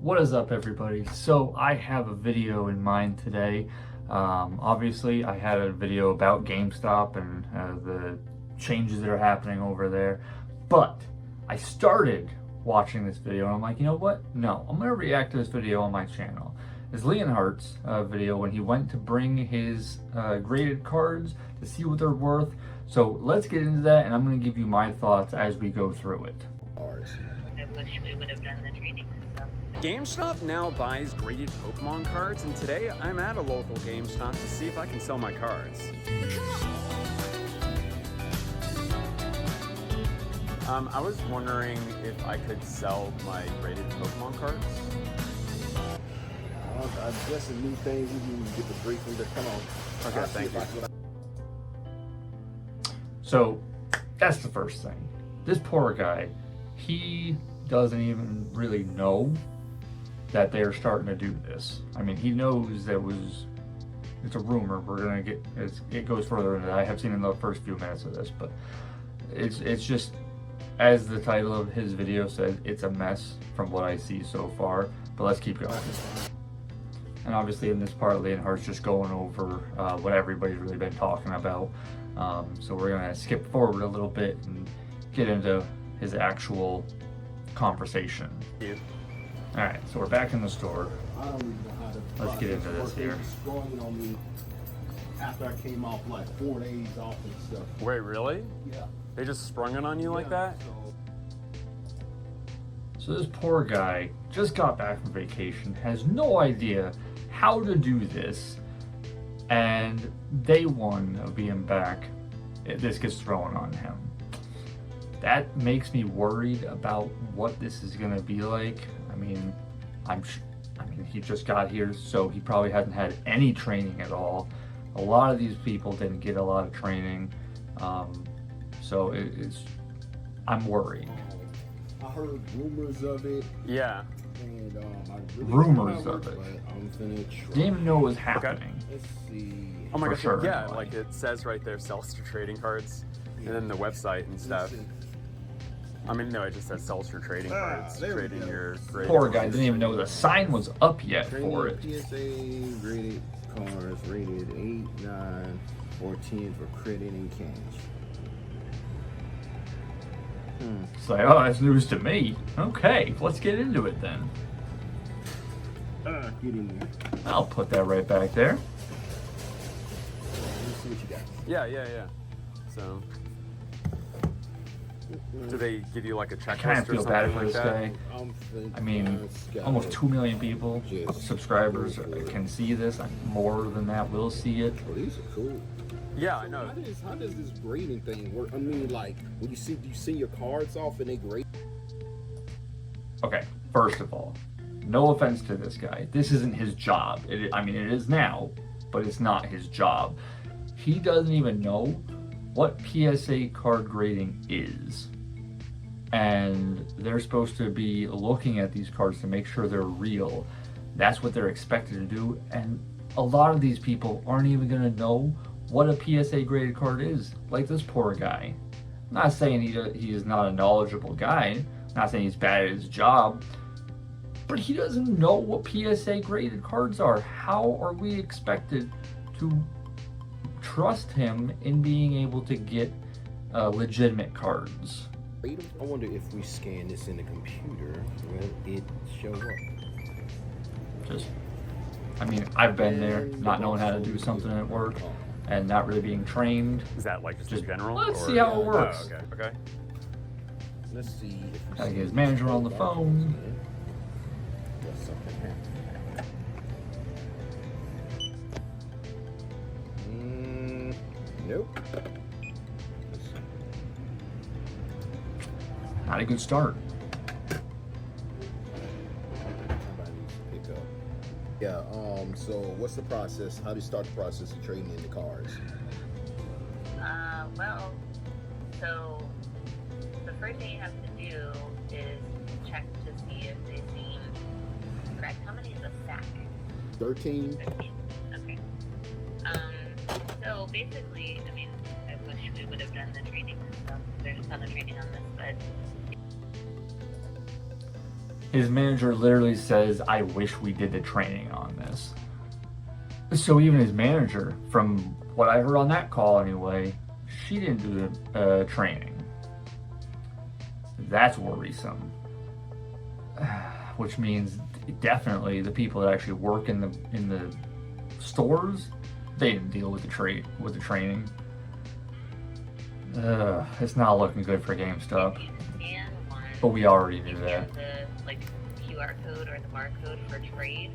What is up, everybody? So I have a video in mind today. Obviously I had a video about GameStop and the changes that are happening over there, but I started watching this video and I'm like, you know what? No, I'm gonna react to this video on my channel. It's Leonharts video when he went to bring his graded cards to see what they're worth. So let's get into that, and I'm gonna give you my thoughts as we go through it. I wish we would have done the trading and stuff. GameStop now buys graded Pokemon cards, and today I'm at a local GameStop to see if I can sell my cards. I was wondering if I could sell my graded Pokemon cards. I guess a new thing we can get the briefing to come on. Okay, thank you. So that's the first thing. This poor guy, he doesn't even really know that they're starting to do this. I mean, he knows that it's a rumor. We're gonna get, it goes further into that. I have seen in the first few minutes of this, but it's just, as the title of his video says, it's a mess from what I see so far. But let's keep going. And obviously in this part, Leonhart's just going over what everybody's really been talking about. So we're gonna skip forward a little bit and get into his actual conversation. All right, so we're back in the store. I don't even know how to. Let's get into this here. They sprung on me after I came off like 4 days off and stuff. Wait, really? Yeah. They just sprung it on you like that? So this poor guy just got back from vacation, has no idea how to do this, and day one of being back, this gets thrown on him. That makes me worried about what this is gonna be like. I mean, he just got here, so he probably hasn't had any training at all. A lot of these people didn't get a lot of training, so I'm worried. I heard rumors of it. Yeah. And I really rumors of it. I'm finna try. Didn't even know it was happening. Let's see. Oh my For gosh, sure, yeah, anyway. like it says right there, sells to trading cards, and then the website and stuff. I mean, no, it just says sells your trading cards, there we trading go. your graded Poor guy cards. didn't even know the sign was up yet for it. PSA graded cards rated 8, 9, or 10 for credit and cash. It's like, oh, that's news to me. Okay, let's get into it then. Get in there. I'll put that right back there. Let's see what you got. Yeah. So, do they give you like a checklist I kind of or feel something bad for like this that? guy. I mean, almost 2 million people, subscribers can see this. More than that will see it. Oh, these are cool. Yeah, I know. How does this grading thing work? I mean, like, when you send your cards off and they grade? Okay, first of all, no offense to this guy. This isn't his job. I mean, it is now, but it's not his job. He doesn't even know what PSA card grading is. And they're supposed to be looking at these cards to make sure they're real. That's what they're expected to do. And a lot of these people aren't even gonna know what a PSA graded card is. Like this poor guy. I'm not saying he is not a knowledgeable guy. I'm not saying he's bad at his job. But he doesn't know what PSA graded cards are. How are we expected to trust him in being able to get legitimate cards? I wonder if we scan this in the computer, will it show up? I mean, I've been there not knowing how to do something at work and not really being trained. Is that like just in general? Let's or- see how it works. Oh, okay. Let's see if we Gotta see get his manager on the phone. Does something happen? Nope. Let's see. Not a good start. Somebody needs to pick up. Yeah, so what's the process? How do you start the process of trading in the cards? Well, so the first thing you have to do is check to see if they seem correct. How many is a stack? 13? 13. Okay. So basically, I mean, I wish we would have done the trading and stuff. There's a ton of trading on this, but his manager literally says, I wish we did the training on this. So even his manager, from what I heard on that call anyway, she didn't do the training. That's worrisome. Which means definitely the people that actually work in the stores, they didn't deal with the training. It's not looking good for GameStop. But we already knew that. The QR code or the barcode for trade,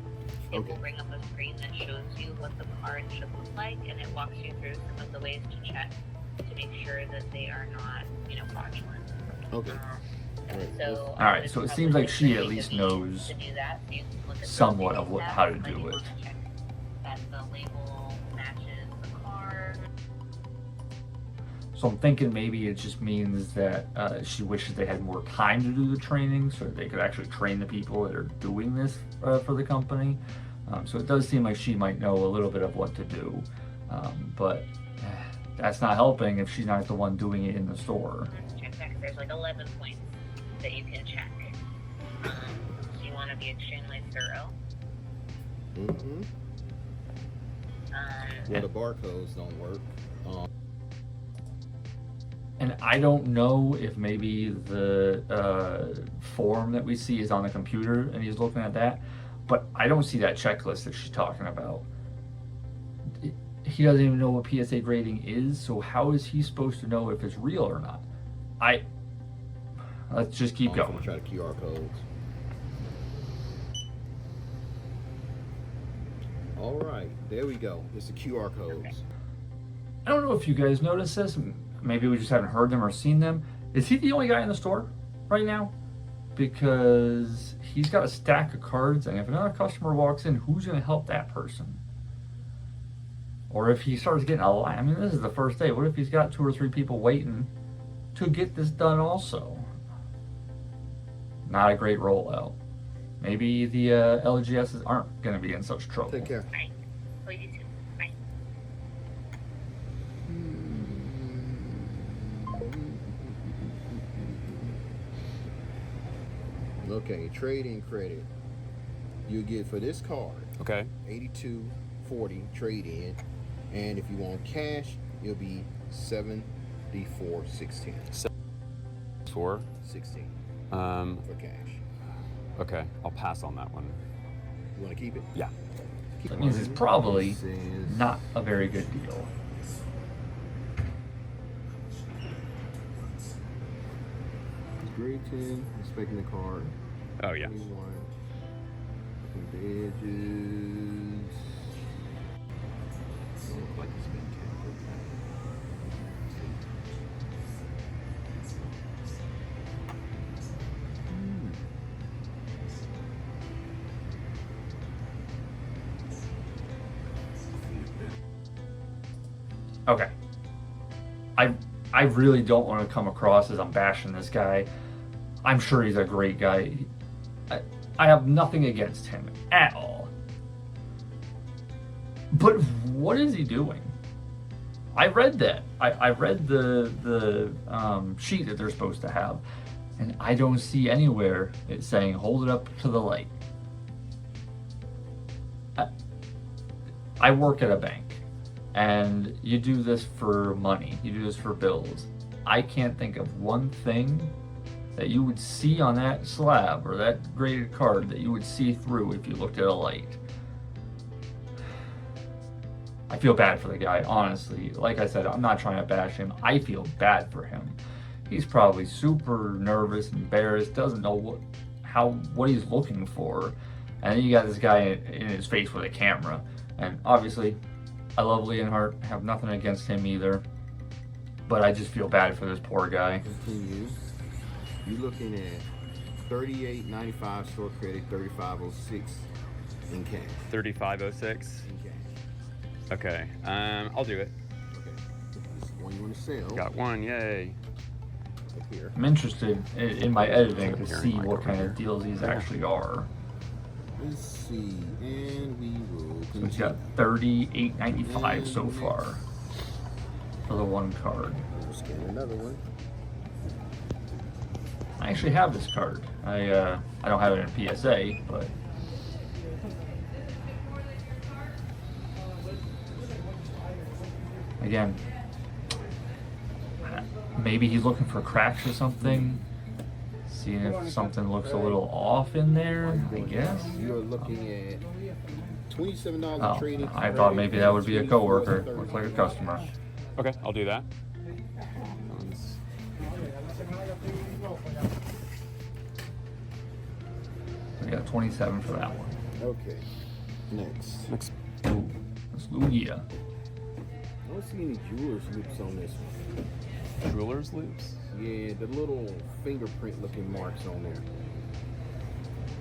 it will bring up a screen that shows you what the card should look like, and it walks you through some of the ways to check to make sure that they are not, fraudulent. Okay. So, Alright, so it seems like she at least knows to do that, so you can look at somewhat of the how to steps, do you it. wanna check that the label matches the card. So I'm thinking maybe it just means that she wishes they had more time to do the training so that they could actually train the people that are doing this for the company. So it does seem like she might know a little bit of what to do. But that's not helping if she's not the one doing it in the store. Check back. There's 11 points that you can check. So you want to be extremely thorough. Mm-hmm. Well, the barcodes don't work. And I don't know if maybe the form that we see is on the computer and he's looking at that, but I don't see that checklist that she's talking about. He doesn't even know what PSA grading is, so how is he supposed to know if it's real or not? Let's just keep going. I'm gonna try the QR codes. All right, there we go. It's the QR codes. I don't know if you guys noticed this. Maybe we just haven't heard them or seen them. Is he the only guy in the store right now? Because he's got a stack of cards, and if another customer walks in, who's going to help that person? Or if he starts getting a line, I mean, this is the first day. What if he's got 2 or 3 people waiting to get this done also? Not a great rollout. Maybe the LGSs aren't going to be in such trouble. Take care. Bye. Oh, you too. Bye. Okay, trading credit. You get for this card. Okay. $82.40 trade in, and if you want cash, it'll be $74.16. 4. 16 Um. for cash. Okay. I'll pass on that one. You want to keep it? Yeah. That means it's probably This is- not a very good deal. Grade 10, inspecting the card. Oh yeah. 21. Looking at the edges. Don't look like it's been counted. Okay. I really don't want to come across as I'm bashing this guy. I'm sure he's a great guy. I have nothing against him at all. But what is he doing? I read that. I read the sheet that they're supposed to have, and I don't see anywhere it saying hold it up to the light. I work at a bank, and you do this for money. You do this for bills. I can't think of one thing that you would see on that slab or that graded card that you would see through if you looked at a light. I feel bad for the guy, honestly. Like I said, I'm not trying to bash him. I feel bad for him. He's probably super nervous, embarrassed, doesn't know what he's looking for. And then you got this guy in his face with a camera. And obviously, I love Leonhart, have nothing against him either. But I just feel bad for this poor guy. Continue. You're looking at $38.95 store credit, $35.06 in cash. 3506. In cash. Okay. I'll do it. Okay. This is one you want to sell. Got one. Yay. Up here. I'm interested in my editing to Here, see Mike, what over kind here. of deals these actually are. Let's see, and we will So it's continue. got $38.95 so far for the one card. We'll scan another one. I actually have this card. I don't have it in PSA, but again, maybe he's looking for cracks or something. Seeing if something looks a little off in there, I guess. You're looking at $27 Oh, trading. I thought maybe that would be a coworker. Looks like a customer. Okay, I'll do that. We got 27 for that one. Okay. Next. Ooh, that's Lugia. I don't see any jeweler's loops on this one. Jewelers loops? Yeah, the little fingerprint looking marks on there.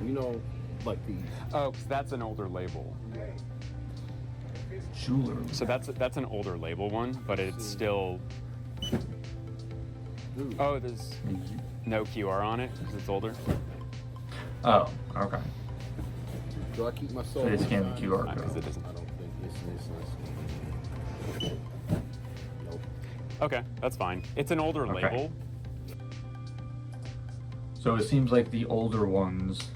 You know, like these. Oh, 'cause that's an older label. Jeweler. So that's an older label one, but it's still. Ooh. Oh, there's no QR on it because it's older. Oh, okay. Do I keep my soul? So they scan the inside? QR Because it code. doesn't. I don't think it's. Nope. Okay, that's fine. It's an older Okay. label. So it seems like the older ones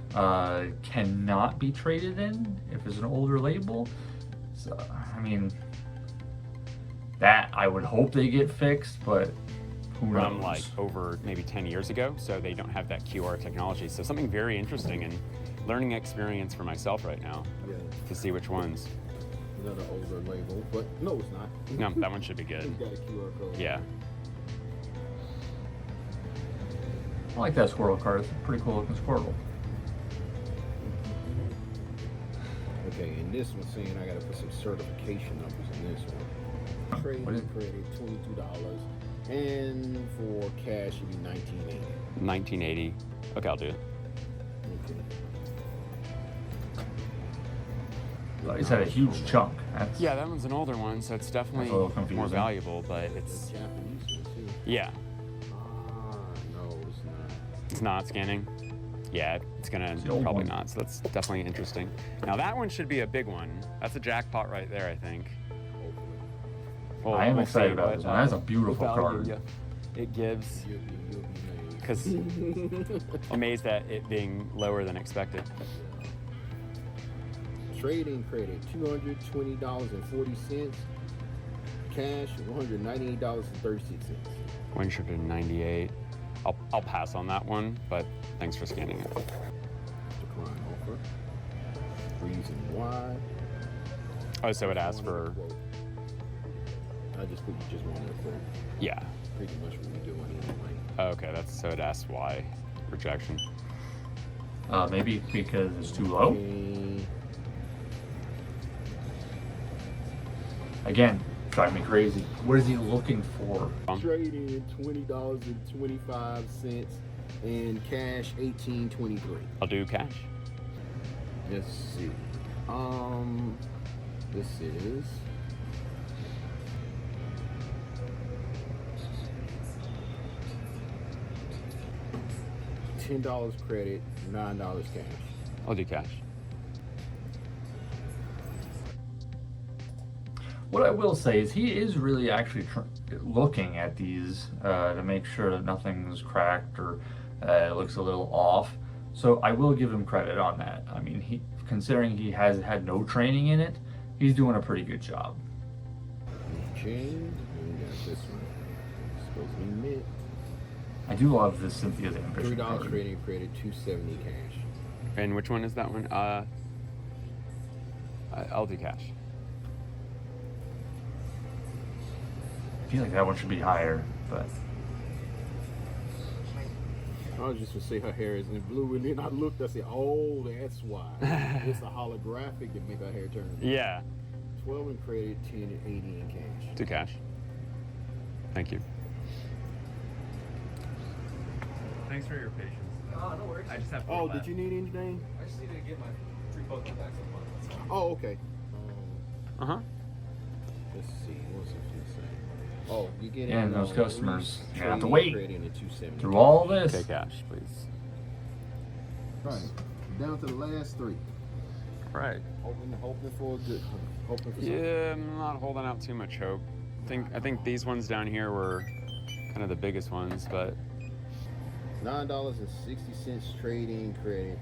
cannot be traded in if it's an older label. So, I mean, that I would hope they get fixed, but who knows? From like over maybe 10 years ago, so they don't have that QR technology. So something very interesting and learning experience for myself right now Yeah, to see which ones. another older label, but no, it's not. No, that one should be good. It's got a QR code. Yeah. I like that squirrel card. It's a pretty cool looking squirrel. Okay, and this one's saying I gotta put some certification numbers in this one. Trade What is- credit $22, and for cash it'd be $19.80. 1980. Okay, I'll do it. Okay. But it's had a huge chunk. That's, Yeah, that one's an older one, so it's definitely That's a little more confusing. valuable, but The it's. Japanese one too. Yeah, Ah, no, it's not. it's not scanning. Yeah, it's gonna the old probably one. not, so that's definitely interesting. Now, that one should be a big one. That's a jackpot right there, I think. Hopefully. Well, I am we'll excited see about what, this one. That's a beautiful value card. It gives. You'll be amazed. Because amazed at it being lower than expected. Trading credit $220.40. Cash $198.36. 198. I'll pass on that one, but thanks for scanning it. Decline offer. Reason why. Oh, so it asks for. I just put you just wanted a quote. Yeah. Pretty much what we're doing anyway. Okay, so it asks why rejection. Maybe because it's too low. Okay. Again, drive me crazy. What is he looking for? Trading $20.25 and cash $18.23. I'll do cash. Let's see. This is $10 credit, $9 cash. I'll do cash. What I will say is he is really actually looking at these to make sure that nothing's cracked or it looks a little off. So I will give him credit on that. I mean, considering he has had no training in it, he's doing a pretty good job. Okay, and we got this one. It's supposed to be mint. I do love this Cynthia's Ambition $3 card. trading credit, $2.70 cash. And which one is that one? I'll do cash. I feel like that one should be higher, but I was just gonna say her hair is in blue, and then I looked. I said, "Oh, that's why. It's a holographic that make her hair turn." Yeah. 12 in credit, 10 and 80 in cash. Do cash. Thank you. Thanks for your patience. Oh, no worries. I just have. Oh, did you need anything? I just needed to get my three Pokemon packs up on. Oh, okay. Uh huh. Let's see. What's it gonna say? Oh, you get Yeah, in, those three customers, you have to trading wait credit and a 270 through all this, Okay, cash, please. Right. Down to the last three. Right. Hoping for a good. Hoping for something. Yeah, I'm not holding out too much hope. I think these ones down here were kind of the biggest ones, but $9.60 trade-in credit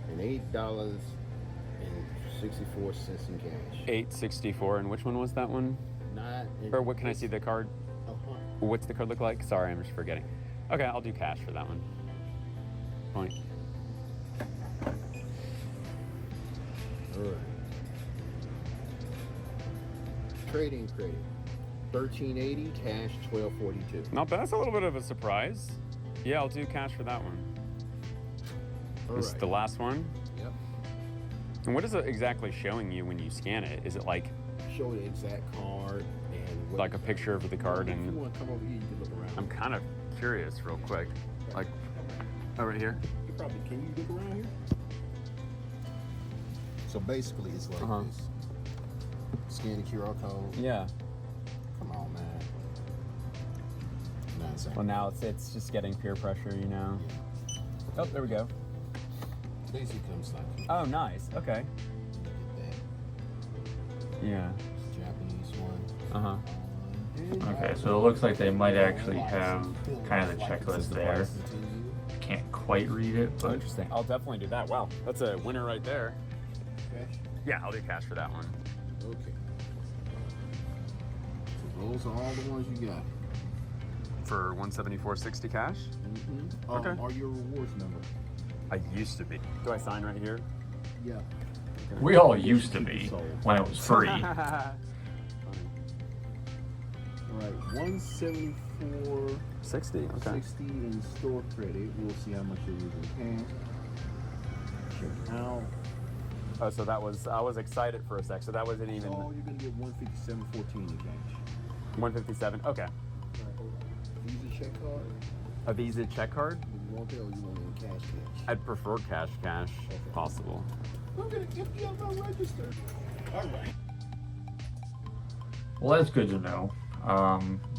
and $8.64 in cash. 864, and which one was that one? Or what can I see the card? What's the card look like? Sorry, I'm just forgetting. Okay, I'll do cash for that one. Point. All right. Trading credit, $13.80, cash $12.42. Not bad. That's a little bit of a surprise. Yeah, I'll do cash for that one. All This is right. the last one. Yep. And what is it exactly showing you when you scan it? Is it like Show the exact card and what like a picture of the card? If you And want to come over here, you can look around. I'm kind of curious, real quick. Like, oh, right here. You probably can you look around here? So basically, it's like Uh-huh. this. Scan the QR code. Yeah. Come on, man. 9 seconds. Well, now it's just getting peer pressure, you know. Oh, there we go. Basically comes like Oh, nice. Okay. get Yeah. that Japanese one. Uh-huh. Okay, so it looks like they might actually have kind of the checklist there. Can't quite read it, Oh, but interesting. I'll definitely do that. Wow, that's a winner right there. Cash? Yeah, I'll do cash for that one. Okay. So those are all the ones you got. For 174.60 cash? Mm-hmm. Okay. Are your rewards member? I used to be. Do I sign right here? Yeah. we all used to be when it was free. All right, 174.60 60. Okay. in store credit. We'll see how much you're using cash. Check out. Oh, so that was, I was excited for a sec. So that wasn't even Oh, you're gonna get 157.14 in cash. 157. Okay. All right, hold on. Visa check card. A Visa check card? You want that or you want it in cash? I'd prefer cash, Okay. if possible. I'm gonna empty out my register. All right. Well, that's good to know.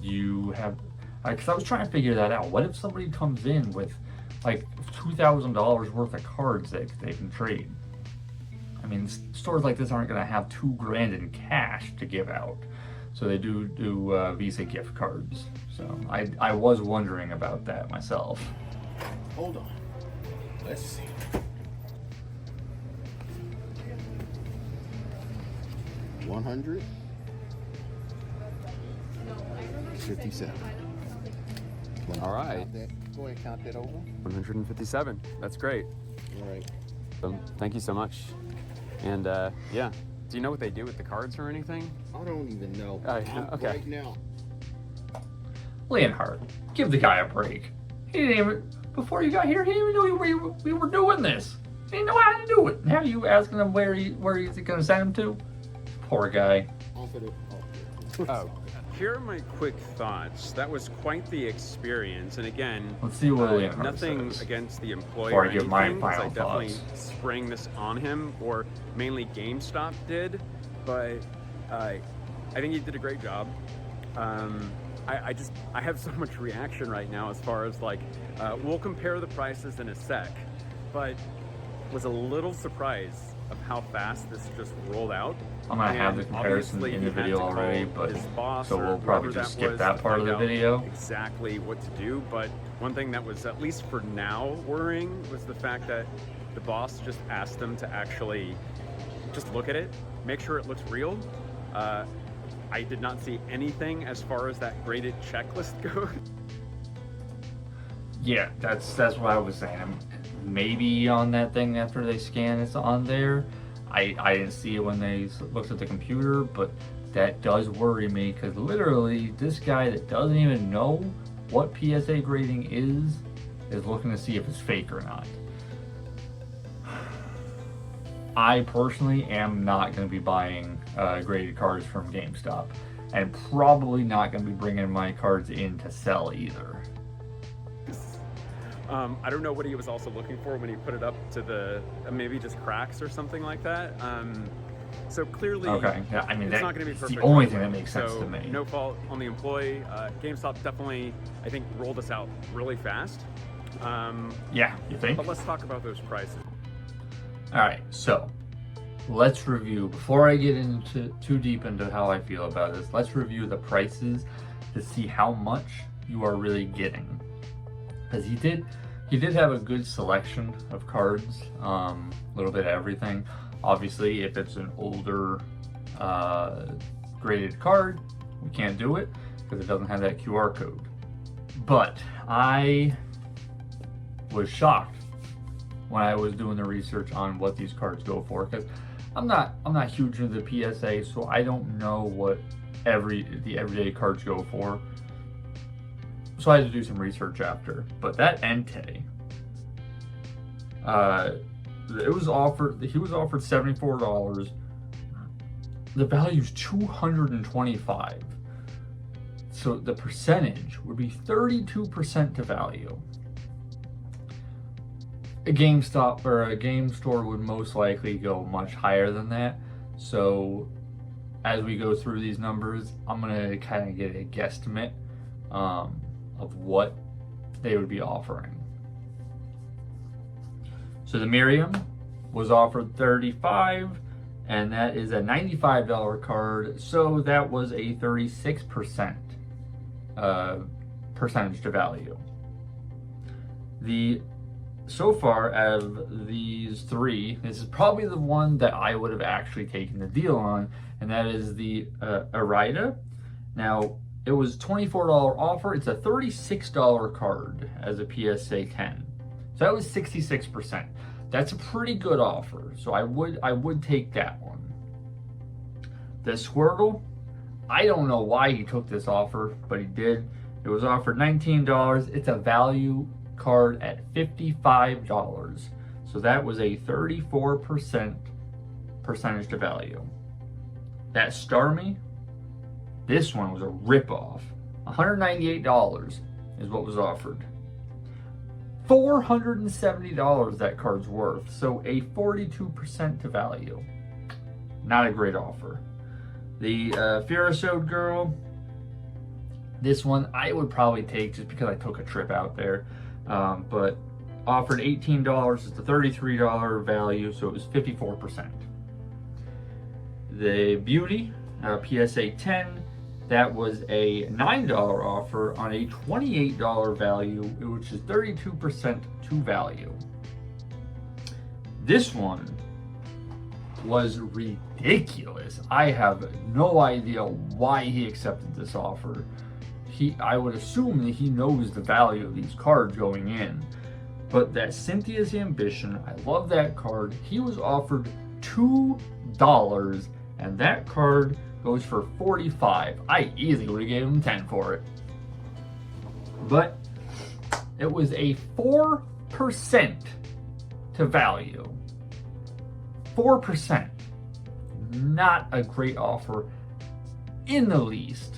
You have, because I was trying to figure that out. What if somebody comes in with like $2,000 worth of cards that they can trade? I mean, stores like this aren't going to have $2,000 in cash to give out, so they do Visa gift cards. So I was wondering about that myself. Hold on. Let's see. $157. All right. Go ahead and count that over. 157. That's great. All right. Thank you so much. And yeah, do you know what they do with the cards or anything? I don't even know. Okay. Right now. Leonhart, give the guy a break. He didn't even, before you got here, he didn't even know we were doing this. He didn't know how to do it. Now you asking him where he's going to send him to? Poor guy. Oh, here are my quick thoughts. That was quite the experience, and again, Let's see what Leonhart nothing says against the employer. before I or give my anything, 'cause final I definitely thoughts. sprang this on him, or mainly GameStop did, but I think he did a great job. I have so much reaction right now as far as like, we'll compare the prices in a sec, but was a little surprised of how fast this just rolled out. I'm going to have the And comparison obviously in he the had video to call already, but his boss so or we'll probably whoever just skip was that to part of find the out video. exactly what to do. But one thing that was, at least for now, worrying was the fact that the boss just asked them to actually just look at it, make sure it looks real. I did not see anything as far as that graded checklist goes. Yeah, that's what I was saying. Maybe on that thing after they scan it's on there. I didn't see it when they looked at the computer, but that does worry me because literally this guy that doesn't even know what PSA grading is looking to see if it's fake or not. I personally am not going to be buying graded cards from GameStop, and probably not going to be bringing my cards in to sell either. I don't know what he was also looking for when he put it up to the maybe just cracks or something like that. So clearly, Okay, yeah, I mean it's that, not going to be it's perfect. the only right thing that away. makes sense So, to me. No fault on the employee. GameStop definitely, I think, rolled us out really fast. Yeah, you think? But let's talk about those prices. All right, so let's review, before I get into too deep into how I feel about this, let's review the prices to see how much you are really getting. Because he did He did have a good selection of cards, a little bit of everything. Obviously, if it's an older graded card, we can't do it because it doesn't have that QR code. But I was shocked when I was doing the research on what these cards go for, because I'm not huge into the PSA, so I don't know what the everyday cards go for. So I had to do some research after. But that Entei, he was offered $74. The value's $225. So the percentage would be 32% to value. A GameStop or a game store would most likely go much higher than that. So as we go through these numbers, I'm gonna kind of get a guesstimate of what they would be offering. So the Miriam was offered $35, and that is a $95 card. So that was a 36% percentage to value. So far, out of these three, this is probably the one that I would have actually taken the deal on, and that is the Arida. Now, it was $24 offer. It's a $36 card as a PSA 10. So that was 66%. That's a pretty good offer. So I would take that one. The Squirtle, I don't know why he took this offer, but he did. It was offered $19. It's a value card at $55. So that was a 34% percentage to value. That Starmie, this one was a ripoff. $198 is what was offered. $470 that card's worth, so a 42% to value. Not a great offer. The Ferrosode Girl, this one I would probably take just because I took a trip out there, but offered $18. It's a $33 value, so it was 54%. The Beauty, PSA 10, that was a $9 offer on a $28 value, which is 32% to value. This one was ridiculous. I have no idea why he accepted this offer. I would assume that he knows the value of these cards going in. But that Cynthia's Ambition, I love that card. He was offered $2, and that card goes for $45. I easily would have gave him 10 for it. But it was a 4% to value. 4%. Not a great offer in the least.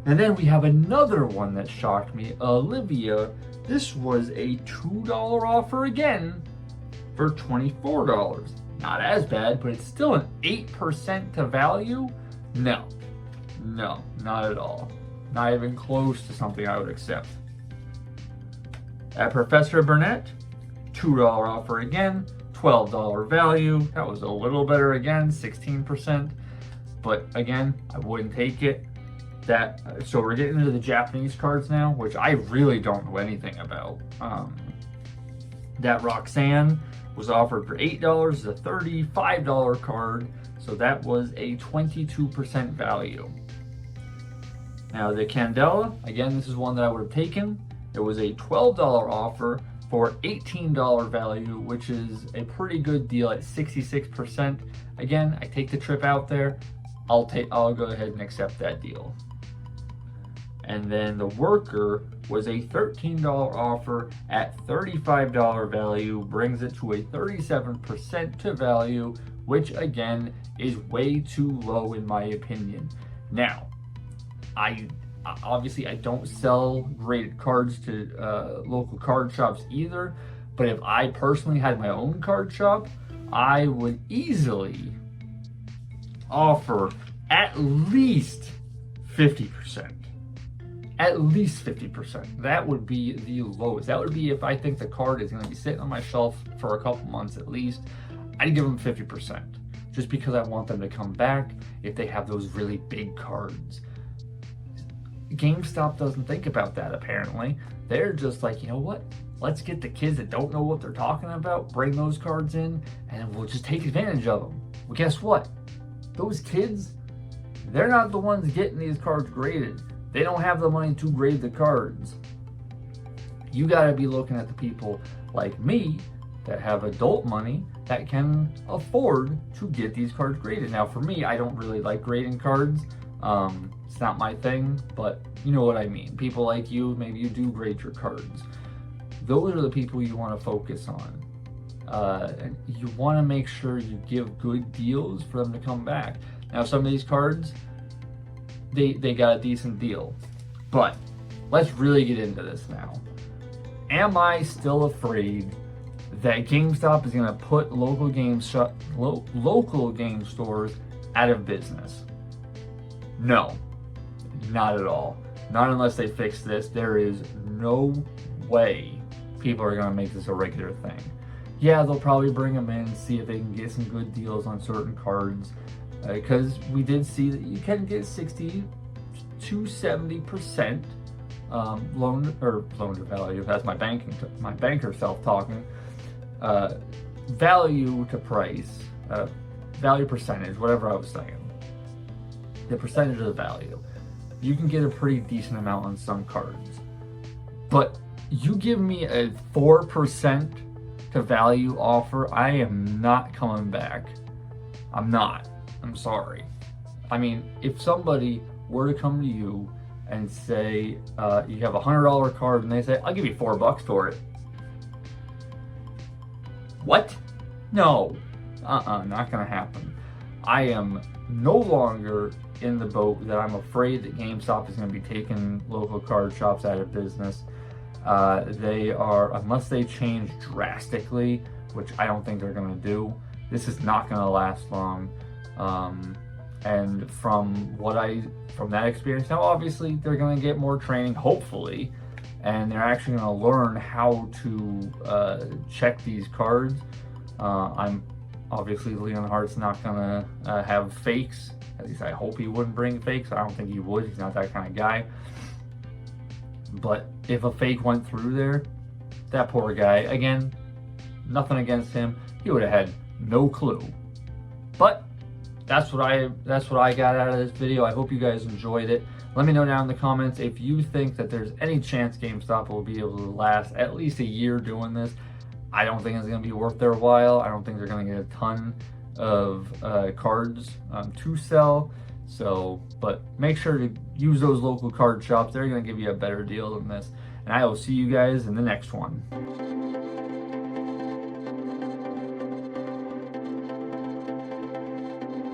And then we have another one that shocked me, Olivia. This was a $2 offer again for $24. Not as bad, but it's still an 8% to value. No, not at all. Not even close to something I would accept. At Professor Burnett, $2 offer again, $12 value. That was a little better again, 16%. But again, I wouldn't take it. So we're getting into the Japanese cards now, which I really don't know anything about. That Roxanne was offered for $8. It's a $35 card, so that was a 22% value. Now the Candela, again, this is one that I would have taken. It was a $12 offer for $18 value, which is a pretty good deal at 66%. Again, I take the trip out there. I'll go ahead and accept that deal. And then the Worker was a $13 offer at $35 value, brings it to a 37% to value, which again is way too low in my opinion. Now, I don't sell graded cards to local card shops either, but if I personally had my own card shop, I would easily offer at least 50%. At least 50%. That would be the lowest. That would be if I think the card is going to be sitting on my shelf for a couple months at least. I'd give them 50%. Just because I want them to come back if they have those really big cards. GameStop doesn't think about that apparently. They're just like, you know what? Let's get the kids that don't know what they're talking about, bring those cards in, and we'll just take advantage of them. Well, guess what? Those kids, they're not the ones getting these cards graded. They don't have the money to grade the cards. You got to be looking at the people like me that have adult money that can afford to get these cards graded. Now, for me, I don't really like grading cards. It's not my thing, but you know what I mean. People like you, maybe you do grade your cards. Those are the people you want to focus on. And you want to make sure you give good deals for them to come back. Now, some of these cards, they got a decent deal. But let's really get into this now. Am I still afraid that GameStop is going to put local game stores out of business? No, not at all. Not unless they fix this. There is no way people are going to make this a regular thing. Yeah, they'll probably bring them in, see if they can get some good deals on certain cards, because we did see that you can get 60 to 70% loan to value. That's my banker self talking. Value to price, value percentage, whatever I was saying. The percentage of the value. You can get a pretty decent amount on some cards, but you give me a 4% to value offer, I am not coming back. I'm not. I'm sorry. I mean, if somebody were to come to you and say you have a $100 card and they say, I'll give you $4 for it. What? No. Not gonna happen. I am no longer in the boat that I'm afraid that GameStop is going to be taking local card shops out of business. They are, unless they change drastically, which I don't think they're going to do, this is not going to last long. And from that experience, now obviously they're going to get more training, hopefully, and they're actually going to learn how to check these cards. I'm obviously Leonharts not going to have fakes. At least I hope he wouldn't bring fakes. I don't think he would. He's not that kind of guy. But if a fake went through there, that poor guy, again, nothing against him, he would have had no clue. But that's what I got out of this video. I hope you guys enjoyed it. Let me know down in the comments if you think that there's any chance GameStop will be able to last at least a year doing this. I don't think it's going to be worth their while. I don't think they're going to get a ton of cards to sell. So, but make sure to use those local card shops. They're going to give you a better deal than this. And I will see you guys in the next one.